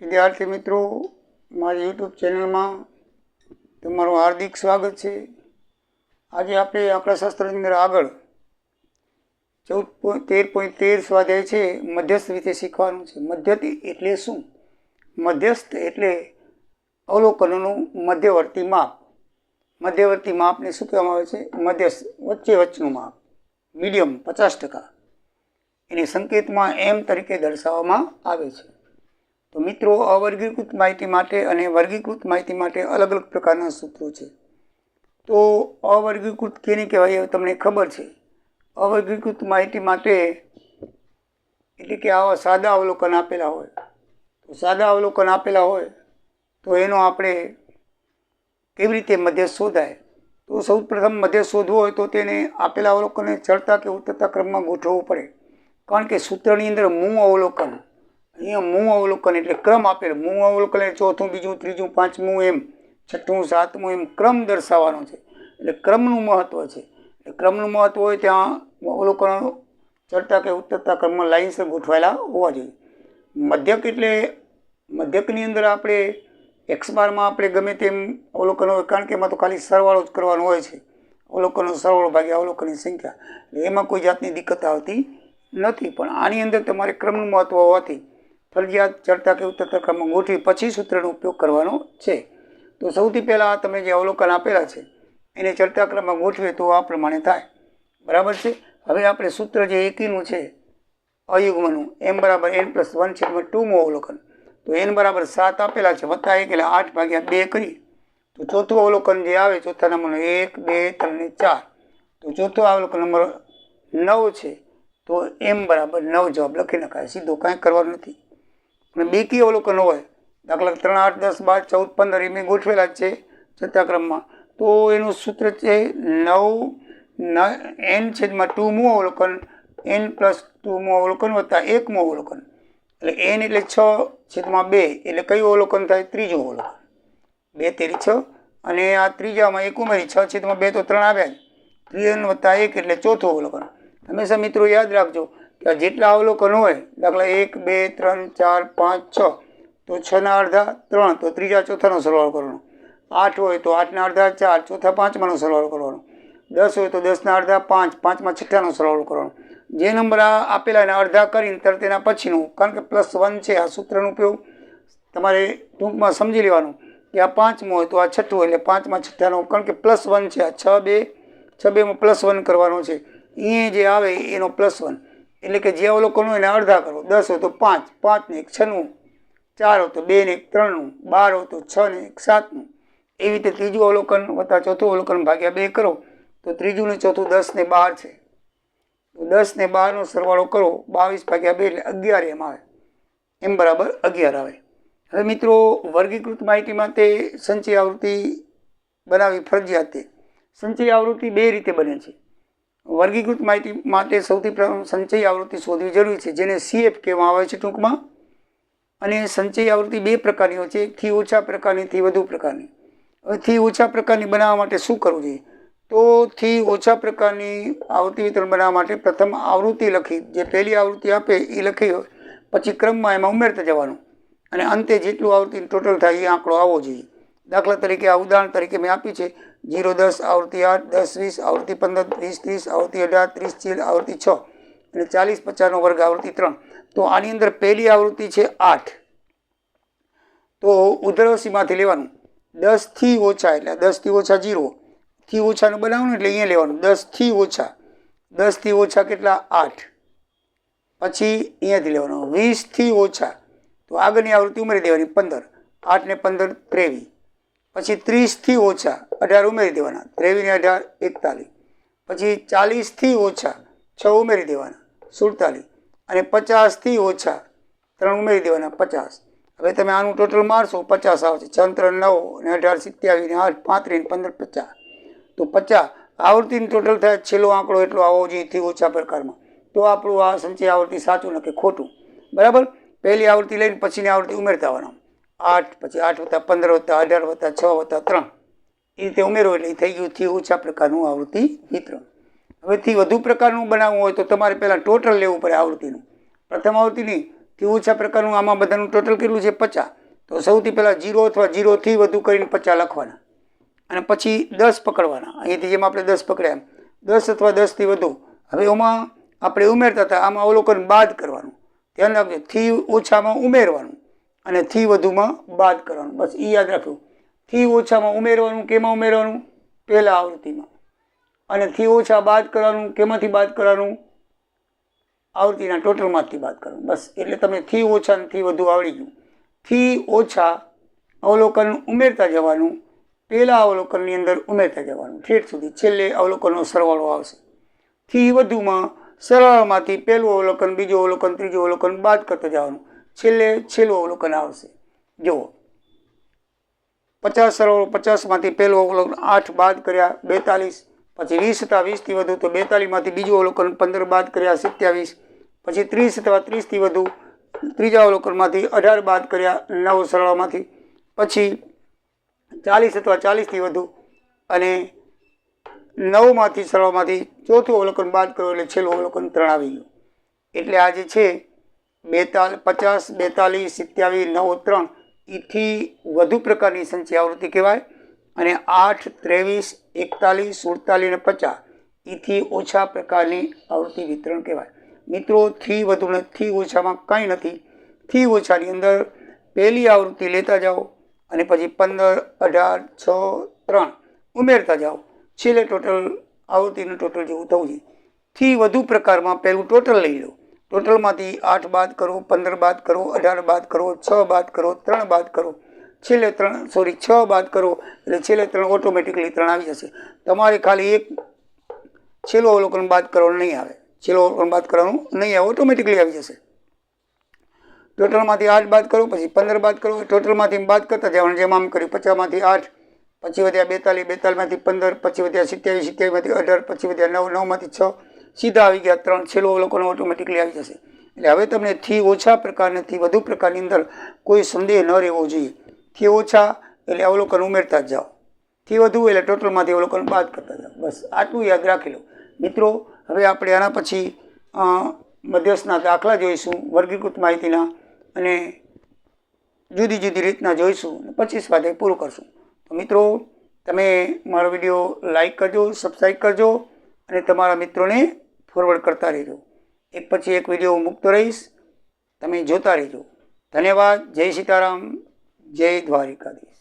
વિદ્યાર્થી મિત્રો, મારી યુટ્યુબ ચેનલમાં તમારું હાર્દિક સ્વાગત છે। આજે આપણે આંકડાશાસ્ત્રની અંદર આગળ 13.13 સ્વાધ્યાય છે મધ્યસ્થ વિશે શીખવાનું છે। મધ્યસ્થ એટલે શું? મધ્યસ્થ એટલે અવલોકનોનું મધ્યવર્તી માપ। મધ્યવર્તી માપને શું કહેવામાં આવે છે? મધ્યસ્થ, વચ્ચેનું માપ, મીડિયમ 50%। એને સંકેતમાં એમ તરીકે દર્શાવવામાં આવે છે। તો મિત્રો, અવર્ગીકૃત માહિતી માટે અને વર્ગીકૃત માહિતી માટે અલગ અલગ પ્રકારના સૂત્રો છે। તો અવર્ગીકૃત કેને કહેવાય એ તમને ખબર છે। અવર્ગીકૃત માહિતી માટે એટલે કે આવા સાદા અવલોકન આપેલા હોય, તો સાદા અવલોકન આપેલા હોય તો એનો આપણે કેવી રીતે મધ્ય શોધાય? તો સૌપ્રથમ મધ્ય શોધવો હોય તો તેને આપેલા અવલોકનને ચડતા કે ઉતરતા ક્રમમાં ગોઠવવું પડે, કારણ કે સૂત્રની અંદર મૂળ અવલોકન, અહીંયા મૂળ અવલોકન એટલે ક્રમ આપેલો, મૂળ અવલોકન એટલે ચોથું, બીજું, ત્રીજું, પાંચમું, એમ છઠ્ઠું, સાતમું, એમ ક્રમ દર્શાવવાનો છે। એટલે ક્રમનું મહત્વ છે। એટલે ક્રમનું મહત્વ હોય ત્યાં અવલોકનો ચડતા કે ઉતરતા ક્રમમાં લાઇનસર ગોઠવાયેલા હોવા જોઈએ। મધ્યક એટલે મધ્યકની અંદર આપણે એક્સ બારમાં આપણે ગમે તેમ અવલોકનો હોય, કારણ કે એમાં તો ખાલી સરવાળો જ કરવાનો હોય છે। અવલોકનનો સરવાળો ભાગ્યા અવલોકનની સંખ્યા, એમાં કોઈ જાતની દિક્કત આવતી નથી। પણ આની અંદર તમારે ક્રમનું મહત્વ હોવાથી ફરજિયાત ચડતા કે ઉતરતા ક્રમમાં ગોઠવી પછી સૂત્રનો ઉપયોગ કરવાનો છે। તો સૌથી પહેલાં તમે જે અવલોકન આપેલા છે એને ચડતા ક્રમમાં ગોઠવે તો આ પ્રમાણે થાય, બરાબર છે। હવે આપણે સૂત્ર જે એકીનું છે અયુગ્મનું, m=n+1/2મું અવલોકન, તો n = 7 આપેલા છે, વત્તા 1 એટલે 8/2 કરી તો ચોથું અવલોકન જે આવે ચોથા નંબરનો 1, 2, 3 ને 4, તો ચોથો અવલોકન નંબર 9 છે, તો m=9 જવાબ લખી નખાય, સીધો કાંઈ કરવાનું નથી। અને બેકી અવલોકન હોય, દાખલા 3, 8, 10, 12, 14, 15 એમ ગોઠવેલા જ છે ચડતા ક્રમમાં, તો એનું સૂત્ર છે 9n/2મું અવલોકન, n+2મું અવલોકન વત્તા 1મું અવલોકન, એટલે n એટલે 6/2 એટલે કયું અવલોકન થાય? ત્રીજું અવલોકન, 2 તેરી 6, અને આ ત્રીજામાં 1 ઉમેરી 6/2 તો 3 આવ્યા જ, 3n વત્તા 1 એટલે ચોથું અવલોકન। હંમેશા મિત્રો યાદ રાખજો કે જેટલા અવલોકન હોય, દાખલા 1, 2, 3, 4, 5, 6, તો 6ના અડધા 3, તો ત્રીજા ચોથાનો સરવાળો કરવાનો, 8 હોય તો 8ના અડધા 4, ચોથા પાંચમાનો સરવાળો કરવાનો, 10 હોય તો 10ના અડધા 5, પાંચમાં છઠ્ઠાનો સરવાળો કરવાનો। જે નંબર આપેલા એને અડધા કરીને તરત એના પછીનું, કારણ કે +1 છે, આ સૂત્રનો ઉપયોગ તમારે ટૂંકમાં સમજી લેવાનું કે આ પાંચમું હોય તો આ છઠ્ઠું એટલે પાંચમાં છઠ્ઠાનો, કારણ કે +1 છે, આ 6/2માં +1 કરવાનો છે, એ જે આવે એનો +1, એટલે કે જે અવલોકન હોય એને અડધા કરો, 10 હોય તો 5, 5 ને 1 6નું, 4 હોય તો 2 ને 1 3નું, 12 હોય તો 6 ને 1 7નું, એવી રીતે ત્રીજું અવલોકન વત્તા ચોથું અવલોકન ભાગ્યા 2 કરો તો ત્રીજું ને ચોથું 10 ને 12 છે, તો 10 ને 12નો સરવાળો કરો, 22/2 એટલે 11 એમ આવે, m=11 આવે। હવે મિત્રો, વર્ગીકૃત માહિતી માટે સંચય આવૃત્તિ બનાવવી ફરજિયાત છે। સંચય આવૃત્તિ બે રીતે બને છે। વર્ગીકૃત માહિતી માટે સૌથી પ્રથમ સંચય આવૃત્તિ શોધવી જરૂરી છે, જેને CF કહેવામાં આવે છે ટૂંકમાં। અને સંચય આવૃત્તિ બે પ્રકારની હોય છે, એકથી ઓછા પ્રકારની, થી વધુ પ્રકારની। હવે થી ઓછા પ્રકારની બનાવવા માટે શું કરવું જોઈએ? તો થી ઓછા પ્રકારની આવૃત્તિ વિતરણ બનાવવા માટે પ્રથમ આવૃત્તિ લખી, જે પહેલી આવૃત્તિ આપે એ લખી હોય, પછી ક્રમમાં એમાં ઉમેરતા જવાનું, અને અંતે જેટલું આવૃત્તિ ટોટલ થાય એ આંકડો આવવો જોઈએ। દાખલા તરીકે આ ઉદાહરણ તરીકે મેં આપી છે 0, 10, આવૃત્તિ 8, 10, 20, આવૃત્તિ 15, 20, 30, આવૃત્તિ 18, 30, 40, આવૃત્તિ 6, અને 40, 50નો વર્ગ આવૃત્તિ 3। તો આની અંદર પહેલી આવૃત્તિ છે 8, તો ઉધ્રવસીમાંથી લેવાનું 10 થી ઓછા, એટલે 10 થી ઓછા 0, થી ઓછાનું બનાવવાનું એટલે અહીંયા લેવાનું 10 થી ઓછા, 10 થી ઓછા કેટલા? 8, પછી અહીંયાથી લેવાનું 20 થી ઓછા, તો આગળની આવૃત્તિ ઉમેરી દેવાની 15, 8 ને 15 23, પછી 30 થી ઓછા 18 ઉમેરી દેવાના, 23 ને 18 41, પછી 40 થી ઓછા 6 ઉમેરી દેવાના 47, અને 50 થી ઓછા 3 ઉમેરી દેવાના 50। હવે તમે આનું ટોટલ મારશો, 50 આવશે, 6 3 9 ને 18 27 ને 8 35 ને 15 50, તો 50 આવૃત્તિનું ટોટલ થાય, છેલ્લો આંકડો એટલો આવવો જોઈએ થી ઓછા પ્રકારમાં। તો આપણું આ સંચય આવૃત્તિ સાચું ન કે ખોટું, બરાબર? પહેલી આવૃત્તિ લઈને પછીની આવૃત્તિ ઉમેરતા આવવાનું, 8, પછી 8 વત્તા 15 વત્તા 18 વત્તા 6 વત્તા 3, એ રીતે ઉમેરો એટલે થઈ ગયું થી ઓછા પ્રકારનું આવૃત્તિ વિતરણ। હવે થી વધુ પ્રકારનું બનાવવું હોય તો તમારે પહેલાં ટોટલ લેવું પડે આવૃત્તિનું, પ્રથમ આવૃત્તિની થી ઓછા પ્રકારનું આમાં બધાનું ટોટલ કેટલું છે 50. તો સૌથી પહેલાં 0 અથવા 0થી વધુ કરીને 50 લખવાના અને પછી 10 પકડવાના. અહીંથી જેમ આપણે 10 પકડ્યા એમ 10 અથવા 10થી વધુ. હવે એમાં આપણે ઉમેરતા હતા, આમાં અવલોકન બાદ કરવાનું. ધ્યાન રાખજો, થી ઓછામાં ઉમેરવાનું અને થી વધુમાં બાદ કરવાનું. બસ એ યાદ રાખવું. થી ઓછામાં ઉમેરવાનું, કેમાં ઉમેરવાનું? પહેલા આવૃત્તિમાં. અને થી ઓછા બાદ કરવાનું, કેમાંથી બાદ કરવાનું? આવૃત્તિના ટોટલમાંથી બાદ કરવાનું. બસ એટલે તમને થી ઓછા અને થી વધુ આવડી ગયું. થી ઓછા અવલોકન ઉમેરતા જવાનું, પહેલા અવલોકનની અંદર ઉમેરતા જવાનું ઠેઠ સુધી, છેલ્લે અવલોકનનો સરવાળો આવશે. થી વધુમાં સરવાળામાંથી પહેલું અવલોકન, બીજું અવલોકન, ત્રીજું અવલોકન બાદ કરતા જવાનું, છેલ્લે છેલ્લું અવલોકન આવશે. જુઓ 50 સરવાળો 50માંથી પહેલું અવલોકન 8 બાદ કર્યા 42, પછી 20 હતા 20થી વધુ તો 42માંથી બીજું અવલોકન 15 બાદ કર્યા 27, પછી 30 હતા 30થી વધુ ત્રીજા અવલોકનમાંથી 18 બાદ કર્યા 9 સરવાળામાંથી, પછી 40 અથવા 40થી વધુ અને 9માંથી સરવાળામાંથી ચોથું અવલોકન બાદ કર્યું એટલે છેલ્લું અવલોકન 3 આવી ગયું. એટલે આ જે છે 50, 42, 27, 9, 3 એથી વધુ પ્રકારની સંચય આવૃત્તિ કહેવાય. અને 8, 23, 41, 47 અને 50 એથી ઓછા પ્રકારની આવૃત્તિ વિતરણ કહેવાય. મિત્રો, થી વધુ ને થી ઓછામાં કંઈ નથી. થી ઓછાની અંદર પહેલી આવૃત્તિ લેતા જાઓ અને પછી 15, 18, 6, 3 ઉમેરતા જાઓ, છેલ્લે ટોટલ આવૃત્તિનું ટોટલ જેવું થવું જોઈએ. થી વધુ પ્રકારમાં પહેલું ટોટલ લઈ લો. ટોટલમાંથી 8 બાદ કરો, 15 બાદ કરો, 18 બાદ કરો, 6 બાદ કરો, 3 બાદ કરો, છેલ્લે 6 બાદ કરો એટલે છેલ્લે 3 ઓટોમેટિકલી 3 આવી જશે. તમારે ખાલી એક છેલ્લું અવલોકન બાદ કરવાનું નહીં આવે. છેલ્લું અવલોકન બાદ કરવાનું નહીં આવે, ઓટોમેટિકલી આવી જશે. ટોટલમાંથી 8 બાદ કરો, પછી 15 બાદ કરો, ટોટલમાંથી બાદ કરતા જવાનું જેમ આમ કર્યું. 50માંથી 8, પછી વધ્યા 42, 42માંથી 15, પછી વધ્યા 27, 27માંથી 18, પછી વધ્યા 9, 9માંથી 6, સીધા આવી ગયા 3. છેલ્લું અવલોકન ઓટોમેટિકલી આવી જશે. એટલે હવે તમને થી ઓછા પ્રકારને થી વધુ પ્રકારની અંદર કોઈ સંદેહ ન રહેવો જોઈએ. થી ઓછા એટલે અવલોકન ઉમેરતા જ જાઓ, થી વધુ એટલે ટોટલમાંથી અવલોકન બાદ કરતા જાઓ. બસ આટલું યાદ રાખી લો. મિત્રો, હવે આપણે આના પછી મધ્યસ્થના દાખલા જોઈશું, વર્ગીકૃત માહિતીના, અને જુદી જુદી રીતના જોઈશું. 25 સ્વાધ્યાય પૂરું કરશું. તો મિત્રો, તમે મારો વિડીયો લાઈક કરજો, સબસ્ક્રાઈબ કરજો અને તમારા મિત્રોને ફોરવર્ડ કરતા રહેજો. એક પછી એક વિડીયો મૂકતો રહીશ, તમે જોતા રહેજો. ધન્યવાદ. જય સીતારામ, જય દ્વારિકાધીશ.